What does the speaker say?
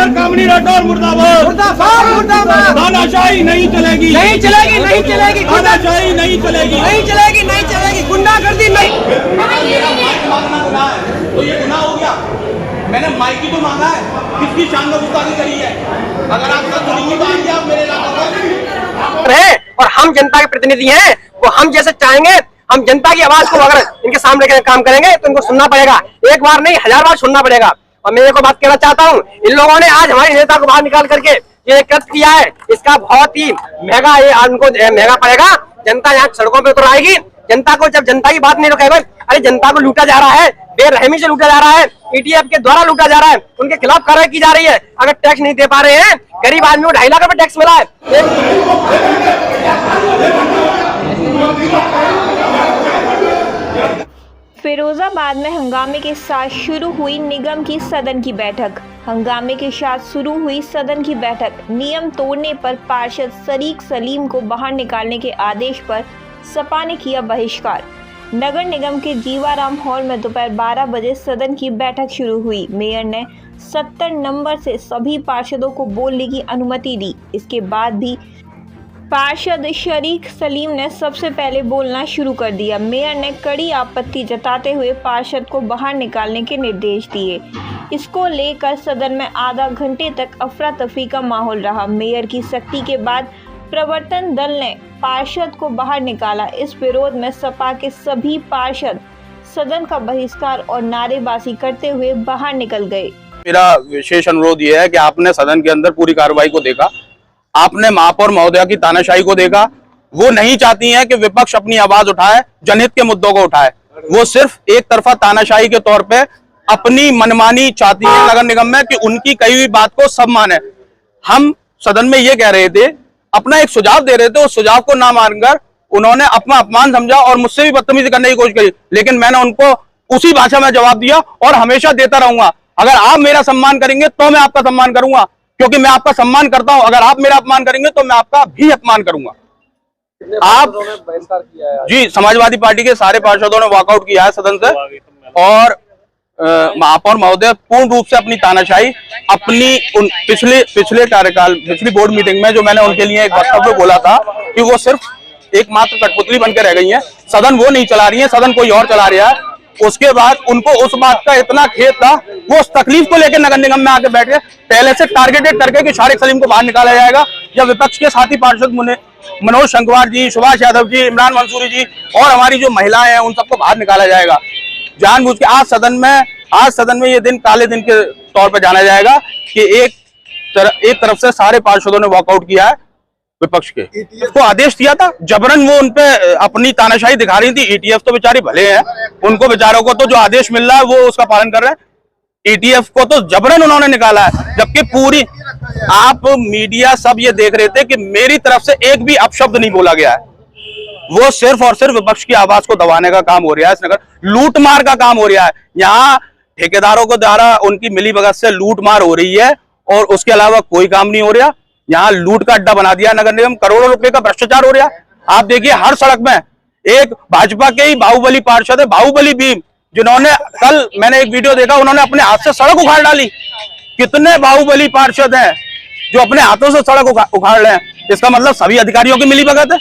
Doctor कामिनी राठौर मुर्दाबाद, मुर्दाबाद मुर्दाबाद। तानाशाही नहीं चलेगी, नहीं चलेगी, नहीं चलेगी, तानाशाही नहीं चलेगी, नहीं चलेगी, नहीं चलेगी, गुंडागर्दी नहीं। मेरा माइक मांगना गुनाह है तो ये गुनाह हो गया। मैंने माइक ही तो मांगा है, किसकी शान में गुस्ताखी करी है? अगर आप सब सुनेंगे तो आइए आप मेरे इलाके है और हम जनता के प्रतिनिधि हैं, वो हम जैसे चाहेंगे, हम जनता की आवाज को अगर इनके सामने काम करेंगे तो इनको सुनना पड़ेगा, एक बार नहीं 1000 बार सुनना पड़ेगा। और मैं एक बात कहना चाहता हूँ, इन लोगों ने आज हमारे नेता को बाहर निकाल करके ये कृत्य किया है, इसका बहुत ही महंगा ये उनको महंगा पड़ेगा। जनता यहाँ सड़कों पे उतर आएगी। जनता को जब जनता की बात नहीं रखेगा, अरे जनता को लूटा जा रहा है, बेरहमी से लूटा जा रहा है, ईटीएफ के द्वारा लूटा जा रहा है, उनके खिलाफ कार्रवाई की जा रही है। अगर टैक्स नहीं दे पा रहे हैं, गरीब आदमी को 2.5 लाख रुपए टैक्स मिला है। फिरोजाबाद में हंगामे के साथ शुरू हुई निगम की सदन की बैठक। हंगामे के साथ शुरू हुई सदन की बैठक। नियम तोड़ने पर पार्षद शरीक सलीम को बाहर निकालने के आदेश पर सपा ने किया बहिष्कार। नगर निगम के जीवाराम हॉल में दोपहर 12 बजे सदन की बैठक शुरू हुई। मेयर ने 70 नंबर से सभी पार्षदों को बोलने की अनुमति दी। इसके बाद भी पार्षद शरीक सलीम ने सबसे पहले बोलना शुरू कर दिया। मेयर ने कड़ी आपत्ति जताते हुए पार्षद को बाहर निकालने के निर्देश दिए। इसको लेकर सदन में आधा घंटे तक अफरा तफरी का माहौल रहा। मेयर की सख्ती के बाद प्रवर्तन दल ने पार्षद को बाहर निकाला। इस विरोध में सपा के सभी पार्षद सदन का बहिष्कार और नारेबाजी करते हुए बाहर निकल गए। मेरा विशेष अनुरोध यह है कि आपने सदन के अंदर पूरी कार्रवाई को देखा, आपने महापौर महोदया की तानाशाही को देखा। वो नहीं चाहती हैं कि विपक्ष अपनी आवाज उठाए, जनहित के मुद्दों को उठाए। वो सिर्फ एक तरफा तानाशाही के तौर पे अपनी मनमानी चाहती है नगर निगम में कि उनकी कही हुई बात को सब माने। हम सदन में ये कह रहे थे, अपना एक सुझाव दे रहे थे, उस सुझाव को ना मानकर उन्होंने अपना अपमान समझा और मुझसे भी बदतमीजी करने की कोशिश करी। लेकिन मैंने उनको उसी भाषा में जवाब दिया और हमेशा देता रहूंगा। अगर आप मेरा सम्मान करेंगे तो मैं आपका सम्मान करूंगा, क्योंकि मैं आपका सम्मान करता हूं। अगर आप मेरा अपमान करेंगे तो मैं आपका भी अपमान करूंगा। आप जी, समाजवादी पार्टी के सारे पार्षदों ने वॉकआउट किया है सदन से और महापौर महोदय पूर्ण रूप से अपनी तानाशाही अपनी उन पिछले कार्यकाल पिछली बोर्ड मीटिंग में जो मैंने उनके लिए एक वक्तव्य बोला था कि वो सिर्फ एकमात्र कठपुतली बनकर रह गई हैं, सदन वो नहीं चला रही है, सदन कोई और चला रहा है। उसके बाद उनको उस बात का इतना खेद था, वो उस तकलीफ को लेकर नगर निगम में आके बैठे, पहले से टारगेटेड करके कि शारिक सलीम को बाहर निकाला जाएगा या विपक्ष के साथी पार्षद मनोज शंकवार जी, सुभाष यादव जी, इमरान मंसूरी जी और हमारी जो महिलाएं हैं उन सबको बाहर निकाला जाएगा जानबूझ के। आज सदन में ये दिन काले दिन के तौर पर जाना जाएगा कि एक तरफ से सारे पार्षदों ने वॉकआउट किया है विपक्ष के, उसको आदेश दिया था, जबरन वो उनपे अपनी तानाशाही दिखा रही थी। ईटीएफ तो बेचारे भले हैं, उनको बेचारों को तो जो आदेश मिल रहा है वो उसका पालन कर रहे हैं। ईटीएफ को तो जबरन उन्होंने निकाला है, जबकि पूरी आप मीडिया सब ये देख रहे थे कि मेरी तरफ से एक भी अपशब्द नहीं बोला गया है। वो सिर्फ और सिर्फ विपक्ष की आवाज को दबाने का काम हो रहा है। इस नगर लूटमार का काम हो रहा है। यहाँ ठेकेदारों को द्वारा उनकी मिलीभगत से लूटमार हो रही है और उसके अलावा कोई काम नहीं हो रहा। यहाँ लूट का अड्डा बना दिया नगर निगम, करोड़ों रुपए का भ्रष्टाचार हो रहा है। आप देखिए हर सड़क में एक भाजपा के ही बाहुबली पार्षद है, बाहुबली भीम, जिन्होंने कल मैंने एक वीडियो देखा, उन्होंने अपने हाथ से सड़क उखाड़ डाली। कितने बाहुबली पार्षद हैं जो अपने हाथों से सड़क उखाड़ रहे हैं? इसका मतलब सभी अधिकारियों की मिलीभगत है।